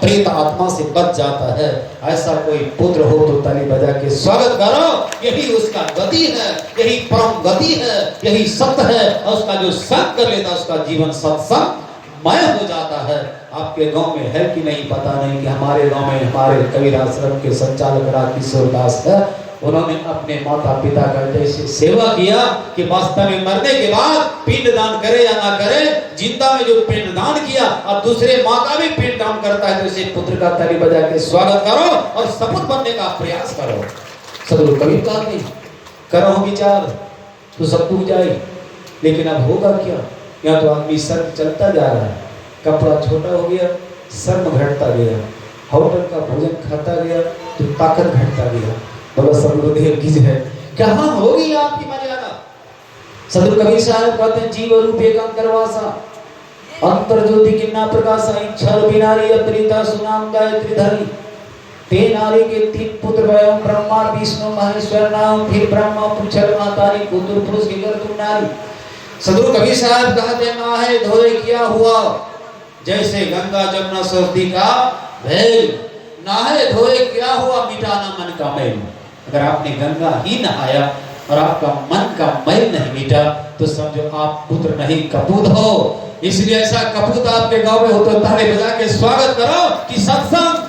प्रेत आत्मा से बच जाता है। ऐसा कोई पुत्र हो तो ताली बजा के स्वागत करो। यही उसका गति है, यही परम गति है, यही सत्य है। और उसका जो संग कर लेता उसका जीवन सत्संगमय हो जाता है। आपके गांव में है कि नहीं पता नहीं कि हमारे गांव में हमारे कबीर आश्रम के संचालक राजकिशोर दास है, उन्होंने अपने माता पिता का जैसे सेवा किया कि वास्तव में मरने के बाद पिंडदान करे या ना करे, जिंदा में जो पिंडदान किया और दूसरे माँ का भी पिंडदान करता है तो इसे पुत्र का ताली बजा के स्वागत करो और सपूत बनने का प्रयास करो। सदगुरु कबीर कहा नहीं करो विचार तो सब टूट जाए, लेकिन अब होगा क्या? यहाँ तो आदमी सर चलता जा रहा है, कपड़ा छोटा हो गया, शर्म घटता गया, होटल का भोजन खाता गया तो ताकत घटता गया। बोलो सदगुरुदेव की जय। कहाँ होगी आपकी मर्यादा? सदगुरु कबीर साहब कहते हैं जीव रूप एकांतरवासा अंतर ज्योति किन्ना प्रकाशा इच्छा बिनारी अपरिता सुनाम गायत्री धरी ते नारी के तीन पुत्र भयो ब्रह्मा विष्णु महेश्वर नाम फिर ब्रह्मा पूछल मातारी पुत्र पुरुष के घर तुम नारी। सदगुरु कबीर साहब कहते हैं ना है धोए किया हुआ जैसे गंगा जमुना सरस्वती का भेल, ना है धोए क्या हुआ मिटाना मन का मैल। अगर आपने गंगा ही नहाया और आपका मन का मैल नहीं मिटा तो समझो आप पुत्र नहीं कपूत हो। इसलिए ऐसा कपूत आपके गांव में हो तो ताली बजा के स्वागत करो कि सत्संग।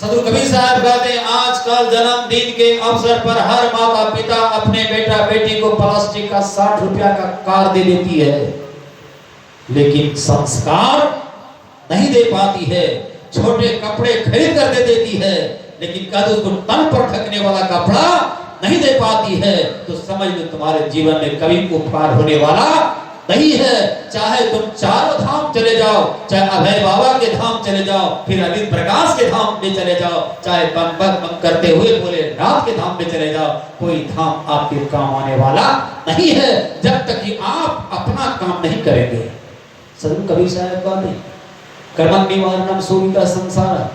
सदगुरु कबीर साहब कहते हैं आजकल जन्मदिन के अवसर पर हर माता पिता अपने बेटा बेटी को प्लास्टिक का 60 रुपया का कार दे देती है, लेकिन संस्कार नहीं दे पाती है। छोटे कपड़े खरीद कर दे देती है, लेकिन कभी उसको तन पर ढकने वाला कपड़ा नहीं दे पाती है। तो समझ लो तुम्हारे जीवन में कभी उपकार होने वाला नहीं है। चाहे तुम चारों धाम चले जाओ, चाहे अभय बाबा के धाम चले जाओ, फिर अमित प्रकाश के धाम में चले जाओ, चाहे बम बम करते हुए बोले रात के धाम में चले जाओ, कोई धाम आपके काम आने वाला नहीं है जब तक कि आप अपना काम नहीं करेंगे। सदगुरु कबीर साहब का नहीं कर्म निवारणम सुविधा संसार,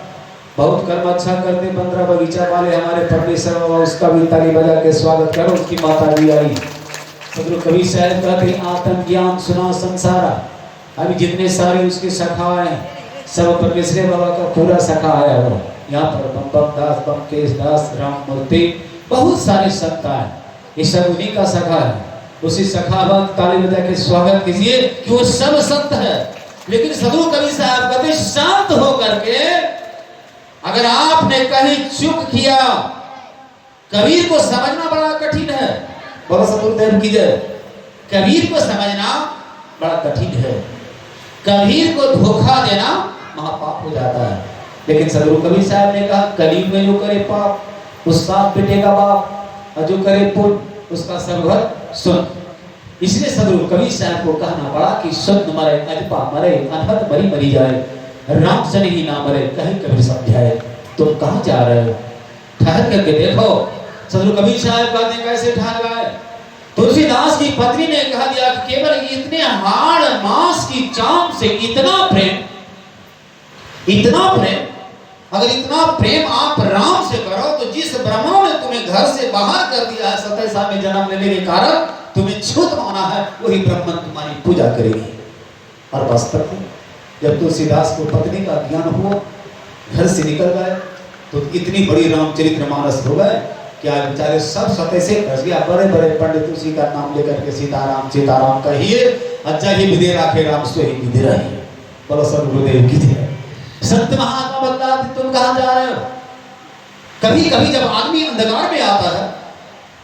बहुत कर्म अच्छा करते 15 बगीचा वाले हमारे परमेश्वर बाबा, उसका भी ताली बजा के स्वागत करो। उसकी माता भी आई। सदगुरु कबीर साहब कहते आत्म ज्ञान सुना संसारा। अभी जितने सारे उसके शाखा हैं सब परमेश्वर बाबा का पूरा शाखा आया हो। यहाँ पर बम दास, बम केश दास, राम मूर्ति, बहुत सारे संत हैं, ये सब उन्हीं का शाखा है। उसी शाखा वक्त ताली बजा के स्वागत कीजिए कि वो सब संत है। लेकिन सदगुरु कबीर साहब कहते शांत होकर के अगर आपने कहीं चूक किया, कबीर को समझना बड़ा कठिन है। बोलो सदगुरुदेव की जय। कबीर को समझना बड़ा कठिन है, कबीर को धोखा देना महापाप हो जाता है। लेकिन सदगुरु कबीर साहब ने कहा कलीब में जो करे पाप उस साथ बेटे का बाप, और जो करे पुण्य उसका सर्वघर सुन। इसलिए सदगुरु कबीर साहब को कहना पड़ा कि सुन मरे अजपा मरे अनहद मरी मरी जाए, राम जन ही ना मरे कहीं कबीर समझाए। तुम कहाँ जा रहे हो? ठहर करके देखो। सदगुरु कबीर साहब कहते हैं कैसे ठहर गए? तुलसीदास की पत्नी ने कहा दिया कि केवल इतने हाड़ मांस की चाम से इतना प्रेम, इतना प्रेम, अगर इतना प्रेम आप राम से करो तो जिस ब्राह्मणों ने तुम्हें घर से बाहर कर दिया है 27 साल में जन्म लेने के कारण तुम्हें छूत माना है, वही ब्राह्मण तुम्हारी पूजा करेगी। और वास्तव में जब तुलसीदास को पत्नी का ज्ञान हुआ, घर से निकल गए तो इतनी बड़ी रामचरित्र मानस हो गए क्या बेचारे सब सत्य से फंस गया। बड़े बड़े पंडित उसी का नाम लेकर के सीताराम सीताराम कहिए, अच्छा ही विधि राखे राम सो ही विधि रही। बोलो सदगुरुदेव की जय। संत महात्मा बता तुम कहाँ जा रहे हो? कभी कभी जब आदमी अंधकार में आता है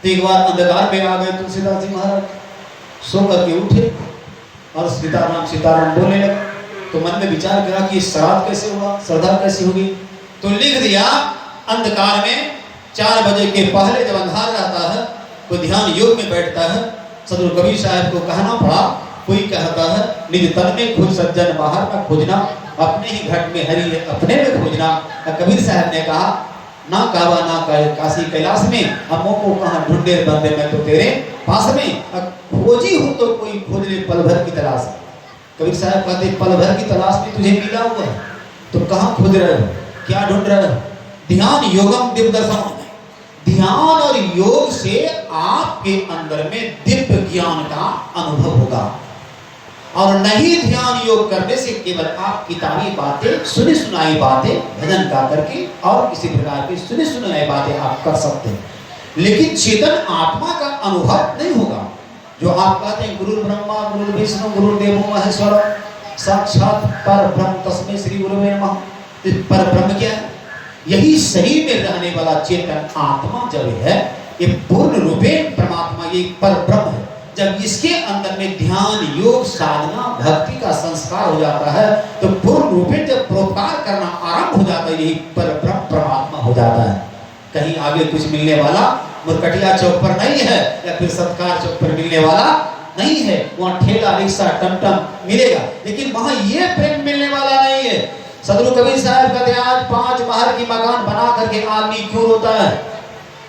तो एक बार अंधकार में आ गए तुलसीदास जी महाराज, सो करके उठे और सीताराम सीताराम बोलने लगे। तो मन में विचार करा कि श्राद्ध कैसे हुआ, श्रद्धा कैसे होगी। तो लिख दिया अंधकार में 4 बजे के पहले जब अंधार रहता है तो ध्यान योग में बैठता है। सदगुरु कबीर साहब को कहना पड़ा, कोई कहता है निज तन में खुद सज्जन बाहर का खोजना, अपने ही घट में हरि अपने में खोजना। कबीर साहब ने कहा ना काबा ना काशी कैलाश में, हमों को कहाँ ढूंढे बंदे में तो तेरे पास में, खोजी हो तो कोई खोज ले पल भर की तलाश। कबीर साहब कहते पल भर की तलाश में तुझे मिला हुआ है, तो कहाँ खोज रहे हो, क्या ढूंढ रहे हो? ध्यान योगम दिव्य दर्शन, ध्यान और योग से आपके अंदर में दिव्य ज्ञान का अनुभव होगा। और नहीं ध्यान योग करने से केवल आप किताबी बातें, सुनी सुनाई बातें भजन गा करके और किसी प्रकार की सुनी सुनाई बातें आप कर सकते हैं, लेकिन चेतन आत्मा का अनुभव नहीं होगा। जो आप कहते हैं गुरु ब्रह्मा गुरु विष्णु गुरु देवो महेश्वर साक्षात पर ब्रह्म तस्मै श्री गुरुवे नमः, पर ब्रह्म क्या है? यही शरीर में रहने वाला चेतन आत्मा जब है, ये पूर्ण रूपेण परमात्मा, ये पर ब्रह्म है। जब इसके अंदर में ध्यान योग साधना भक्ति का संस्कार हो जाता है तो पूर्ण रूपेण जब परोपकार करना आरंभ हो जाता है, यही पर ब्रह्म परमात्मा हो जाता है। कहीं आगे कुछ मिलने वाला मुरकटिया चौक पर नहीं है या फिर सत्कार चौक पर मिलने वाला नहीं है, वहाँ ठेला रिक्शा टमटम मिलेगा, लेकिन वहाँ ये प्रेम मिलने वाला नहीं है। सदगुरु कबीर साहब कहते हैं आज 5 महल की मकान बना करके आदमी क्यों रोता है?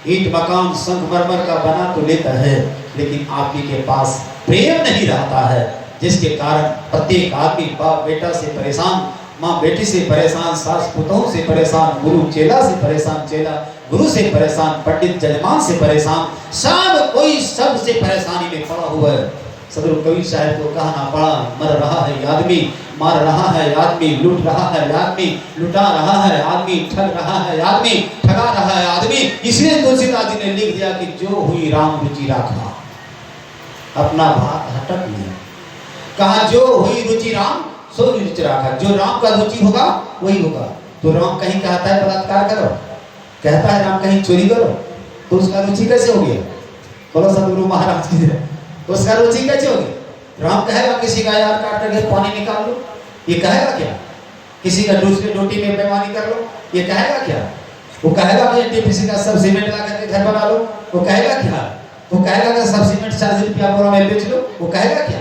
ईंट मकान संगमरमर का बना तो लेता है, लेकिन आदमी के पास प्रेम नहीं रहता है, जिसके कारण प्रत्येक आदमी बाप बेटा से परेशान, माँ बेटी से परेशान, सास पुतों से परेशान, गुरु चेला से परेशान, चेला गुरु से परेशान, पंडित जजमान से परेशान, सब कोई सबसे परेशानी में पड़ा हुआ है। सदगुरु कबीर साहब को कहना पड़ा, मर रहा है आदमी, मार रहा है आदमी, लूट रहा है आदमी, लुटा रहा है आदमी, ठग रहा है आदमी, ठगा रहा है आदमी। इसलिए तुलसीदास जी ने लिख दिया कि जो हुई राम रुचि राखा, अपना भात हटक नहीं। कहा जो हुई रुचि राम सो रुचि राखा, जो राम का रुचि होगा वही होगा। तो राम कहीं कहता है बलात्कार करो, कहता है राम कहीं चोरी करो, तो उसका रुचि कैसे हो गया? बोलो सदगुरु महाराज की जय। तो उसका रुचि कैसे हो गया? राम कहेगा किसी का यार काट करके पानी निकाल लो, ये कहेगा क्या? किसी का दूसरे रोटी में बेईमानी कर लो, ये कहेगा क्या? वो कहेगा कि एनटीपीसी का सब सीमेंट ला करके घर बना लो, वो कहेगा क्या? वो कहेगा कि सब सीमेंट 40 रुपया बोरा में बेच लो, वो कहेगा क्या?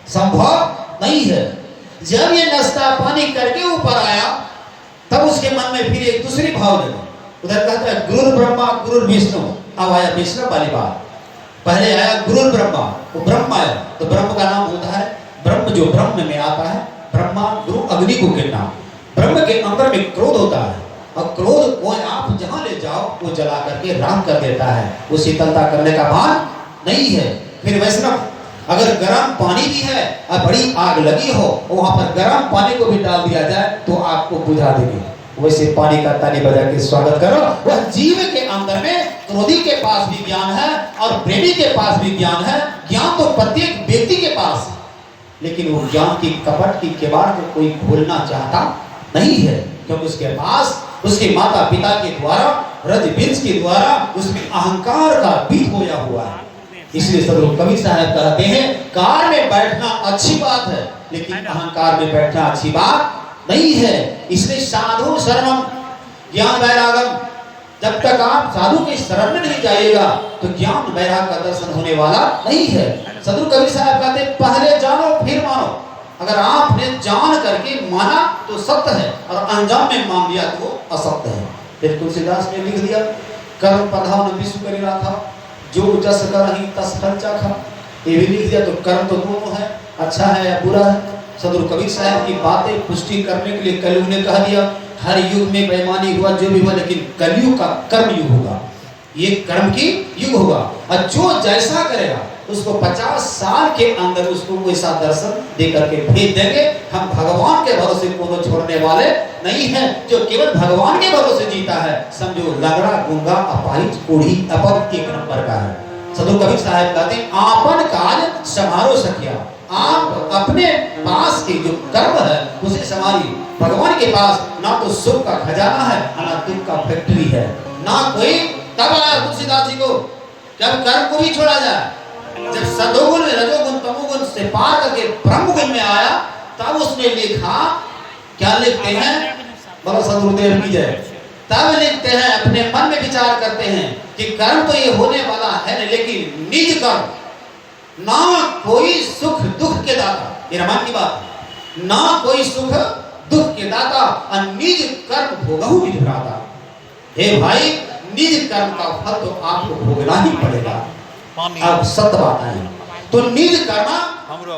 संभव नहीं है। जब ये नाश्ता पानी करके ऊपर आया तब उसके मन में फिर एक दूसरी भाव लगी। उधर कहता है गुरु ब्रह्मा गुरु विष्णु, अब आया विष्णु वाली बात। पहले आया गुरु ब्रह्मा, वो ब्रह्म आया, तो ब्रह्म का नाम होता है ब्रह्म, जो ब्रह्म में आता है ब्रह्मा गुरु अग्नि को गिरना। ब्रह्म के अंदर में क्रोध होता है और क्रोध को आप जहां ले जाओ वो जला करके राख कर देता है, वो शीतलता करने का भान नहीं है। फिर वैष्णव अगर गर्म पानी भी है और बड़ी आग लगी हो, वहां पर गर्म पानी को भी डाल दिया जाए तो आपको बुझा देगी। वैसे पानी का ताली बजा के स्वागत करो। वह जीव के अंदर में क्रोधी के पास भी ज्ञान है और प्रेमी के पास भी ज्ञान है। ज्ञान तो प्रत्येक व्यक्ति के पास है, लेकिन वो ज्ञान की कपट की किवाड़ को कोई खोलना चाहता नहीं है, क्योंकि उसके पास उसके माता पिता के द्वारा रज बीज के द्वारा उसमें अहंकार का बीज बोया हुआ है। इसलिए सदगुरु कबीर साहब कहते हैं कार में बैठना अच्छी बात है, लेकिन अहंकार में बैठना अच्छी बात नहीं है। इसलिए साधु शरणम ज्ञान वैरागम, जब तक आप साधु के शरण में नहीं जाइएगा तो ज्ञान वैराग का दर्शन होने वाला नहीं है। सदगुरु कबीर साहब कहते हैं पहले जानो फिर मानो। अगर आपने जान करके माना तो सत्य है और अनजान में मान लिया तो वो असत्य है। फिर तुलसीदास ने लिख दिया कर्म प्रधान विश्व करेगा था, जो जस करहि तस फल चाखा। ये भी लिख दिया। तो कर्म तो दोनों है, अच्छा है या बुरा है। सदगुरु कबीर साहब की बातें पुष्टि करने के लिए कलयुग ने कह दिया हर युग में बेईमानी हुआ जो भी हुआ, लेकिन कलयुग का कर्म युग होगा, ये कर्म की युग होगा। और जो जैसा करेगा उसको 50 साल के अंदर उसको वैसा दर्शन दे करके भेज देंगे। हम भगवान के भरोसे कोनो छोड़ने वाले नहीं हैं। जो केवल भगवान के भरोसे जीता है समझो लंगड़ा गूंगा अपाहिज कोढ़ी अपद एक नंबर का है। सदगुरु कबीर साहब कहते हैं आपन काज समारो सकिया। आप अपने पास के जो कर्म है उसे संभालिए। भगवान के पास ना तो सुख का खजाना है ना दुख का फैक्ट्री है, ना कोई। तब आया तुलसीदास जी को जब कर्म को भी छोड़ा जाए, जब सदोगुण रजोगुण तमोगुण से पार करके ब्रह्म गुण में आया तब उसने लिखा, क्या लिखते हैं बोलो सदगुरुदेव की जय। तब लिखते हैं अपने मन में विचार करते हैं कि कर्म तो ये होने वाला है, लेकिन निज कर्म ना कोई सुख दुख के दाता, ये रामायण की बात, ना कोई सुख दुख के दाता और निज कर्म भोगहु विधाता। हे भाई निज कर्म का फल तो आपको भोगना ही पड़ेगा। अब सत्य बात है तो निज कर्म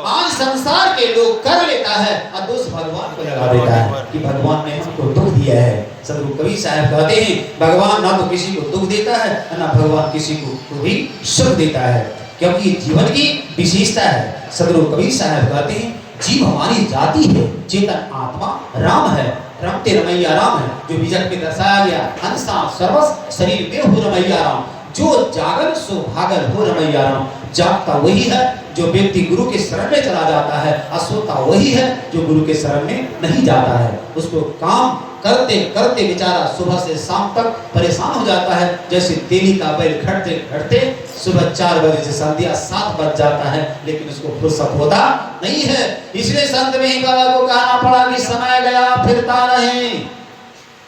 आज संसार के लोग कर लेता है और दोष भगवान को लगा देता है कि भगवान ने हमको दुख दिया है। सदगुरु कबीर साहब कहते हैं भगवान ना तो किसी को दुख देता है ना भगवान किसी को भी सुख देता है, क्योंकि जीवन की विशेषता है। सदगुरु कबीर साहब कहते हैं जीव हमारी जाति है, चेतन आत्मा राम है, रमते रमैया राम है, जो बीजक में दर्शाया गया। हंसा सर्वस शरीर में हो रमैया राम, जो जागल सो भागल हो रमैया राम। जागता वही है जो व्यक्ति गुरु के शरण में चला जाता है, असोता वही है जो गुरु के शरण में नहीं जाता है। उसको काम करते करते बेचारा सुबह से शाम तक परेशान हो जाता है, जैसे तेली का बैल घटते घटते सुबह 4 बजे से संध्या 7 बज जाता है, लेकिन उसको फुर्सत होता नहीं है। इसलिए संत में ही बाबा को कहना पड़ा कि समय गया फिरता नहीं,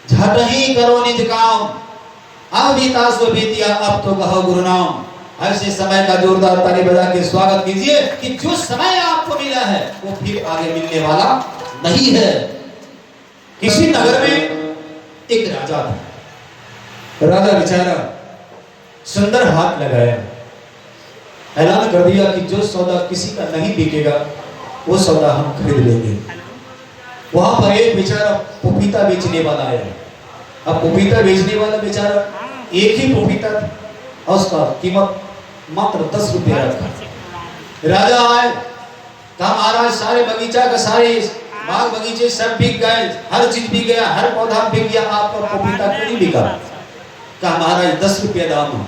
झट ही करो निज काम, अब बीता सो बीतिया अब तो कहो गुरु नाम। ऐसे समय का जोरदार ताली बजा के स्वागत कीजिए कि जो समय आपको मिला है वो फिर आगे मिलने वाला नहीं है। किसी नगर में एक राजा था। राजा बेचारा सुंदर हाथ लगाया, ऐलान कर दिया कि जो सौदा किसी का नहीं बिकेगा वो सौदा हम खरीद लेंगे। वहां पर एक बेचारा पपीता बेचने वाला आया। अब पपीता बेचने वाला बेचारा एक ही पपीता था और उसका कीमत मात्र 10 रुपया था। राजा आए, कहा महाराज सारे बगीचा का सारे बाग बगीचे सब बिक गए, हर चीज बिक गया, हर पौधा बिक गया, आपका पपीता क्यों नहीं बिका? कहा महाराज 10 रुपया दाम है।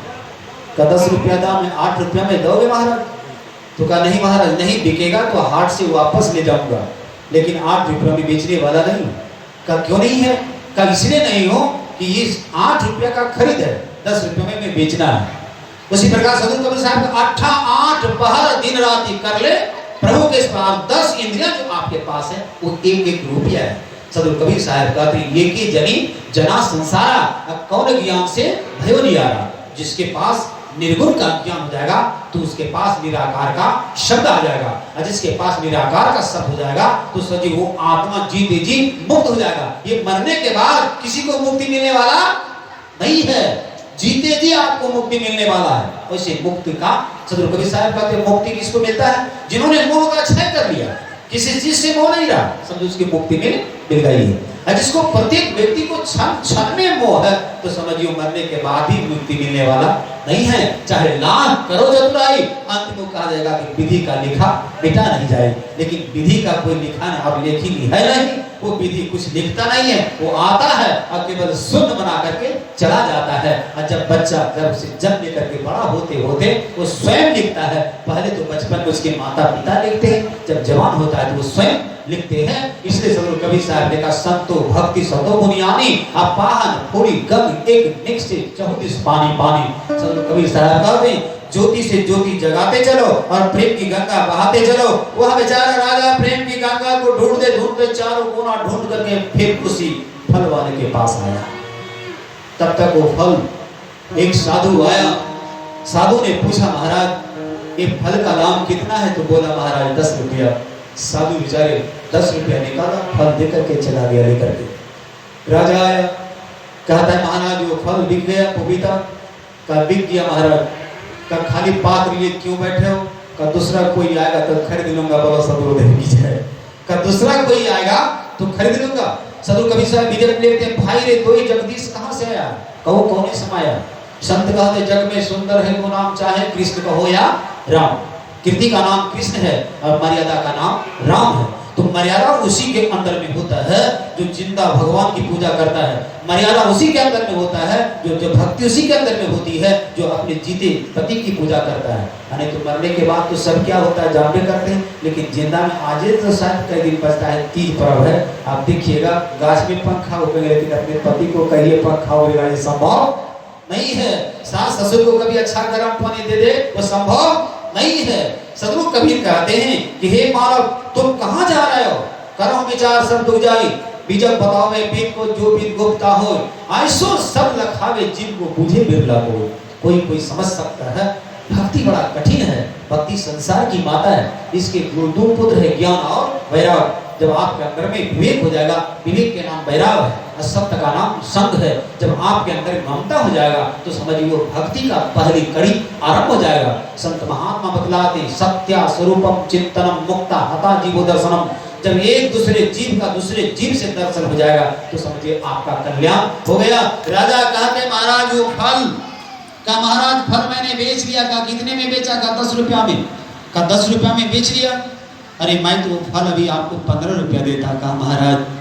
कहा 10 रुपया दाम है, 8 रुपया में दोगे महाराज? तो कहा नहीं महाराज, नहीं बिकेगा तो हाट से वापस ले जाऊंगा, लेकिन 8 रुपया में बेचने वाला नहीं। कहा क्यों नहीं है? कहा इसलिए नहीं हो कि ये 8 रुपया का खरीद है, 10 रुपये में मैं बेचना है। उसी प्रकार सदगुरु कबीर साहब का 8 पहर दिन रात कर ले प्रभु के पास, 10 इंद्रियां जो आपके पास है वो 1 रुपया है। सदगुरु कबीर साहब कहते एक ही जनी जना संसारा, कौन ज्ञान से भयो नियारा। जिसके पास निर्गुण का ज्ञान हो जाएगा तो उसके पास निराकार का शब्द आ जाएगा, और जिसके पास निराकार का शब्द हो जाएगा तो सजी वो आत्मा जीते जी मुक्त हो जाएगा। ये मरने के बाद किसी को मुक्ति मिलने वाला नहीं है, जीते जी आपको मुक्ति मिलने वाला है। वैसे मुक्ति का सदगुरु कबीर साहब कहते हैं मुक्ति किसको मिलता है? जिन्होंने मोह का क्षय कर लिया, किसी चीज से मोह नहीं रहा, समझो उसकी मुक्ति मिल गई है। जिसको प्रत्येक व्यक्ति को क्षण में मोह है तो समझिए मरने के बाद ही मुक्ति मिलने वाला नहीं है। चाहे लाख करो चतुराई, अंत में कहा जाएगा कि विधि का लिखा मिटा नहीं जाए। लेकिन विधि का कोई लिखा नहीं, अब लेखी है नहीं, वो विधि कुछ लिखता नहीं है, वो आता है और केवल शून्य बना करके चला जाता है। और जब बच्चा गर्भ से जन्म लेकर के बड़ा होते होते वो स्वयं लिखता है। पहले तो बचपन में उसके माता पिता लिखते हैं, जब जवान होता है तो वो स्वयं लिखते हैं। इसलिए सदगुरु कबीर साहब ने कहा संतो भक्ति सतो बुनियानी, अपाहन पूरी गम एक निकसे 34 पानी पानी। सदगुरु कबीर साहब कहते हैं ज्योति से ज्योति जगाते चलो और प्रेम की गंगा बहाते चलो। वह बेचारा राजा प्रेम की गंगा को ढूंढते ढूंढते चारों कोना ढूंढ करके फिर उसी फल वाले के पास आया। तब तक वो फल एक साधु आया। साधु ने पूछा महाराज ये फल का दाम कितना है? तो बोला महाराज 10 रुपया। साधु बेचारे 10 रुपया निकाला, फल देकर के चला गया लेकर के। राजा आया, कहता है महाराज वो फल बिक गया पपीता? का बिक गया महाराज। का खाली पात्र लिए क्यों बैठे हो? का दूसरा कोई आएगा तो खरीद लूंगा। बाबा सदगुरु देव का दूसरा कोई आएगा तो खरीद लूंगा। सदगुरु कबीर साहब विजय लेते हैं भाई रे दो ही जगदीश कहाँ से आया? कहो कौन समाया? संत कहते जग में सुंदर है वो नाम, चाहे कृष्ण कहो या राम। कीर्ति का नाम कृष्ण है और मर्यादा का नाम राम है। तो मर्यादा उसी के अंदर में होता है जो जिंदा भगवान की पूजा करता है। मर्यादा उसी के अंदर में होता है जो भक्ति उसी के अंदर में होती है जो अपने जीते पति की पूजा करता है। यानी तो मरने के बाद तो सब क्या होता है जानते करते हैं, लेकिन जिंदा में आज तो शायद कई दिन बचता है। तीज पर्व है, आप देखिएगा गाछ में पंखा उगेगा, लेकिन अपने पति को कहिए पंखा उगेगा, ये संभव नहीं है। सास ससुर को कभी अच्छा गर्म पानी दे दे वो संभव नहीं है। सदगुरु कबीर कहते हैं कि हे मानव तुम कहाँ जा रहे हो? करो विचार सब दुख जाई, बीजक बतावे पीत को जो पीत गुप्ता हो, ऐसो सब लखावे जिन को बुझे बिरला को। कोई समझ सकता है भक्ति बड़ा कठिन है। भक्ति संसार की माता है, इसके दो पुत्र है ज्ञान और वैराग। जब आपके अंदर में विवेक हो जाएगा, विवेक के नाम वैराग है और सत्य का नाम संग है। जब आपके अंदर ममता हो जाएगा तो समझिए वो भक्ति का पहली कड़ी आरंभ हो जाएगा। संत महात्मा बतलाते सत्या स्वरूपम चिंतनम मुक्ता हता जीवो दर्शनम। जब एक दूसरे जीव का दूसरे जीव से दर्शन हो जाएगा तो समझिए आपका कल्याण हो गया। राजा कहते महाराज वो फल का, महाराज फल मैंने बेच लिया। का कितने में बेचा? का 10 रुपया में। का 10 रुपया में बेच लिया। अरे मैं तो फल अभी आपको 15 रुपया देता, कहा महाराज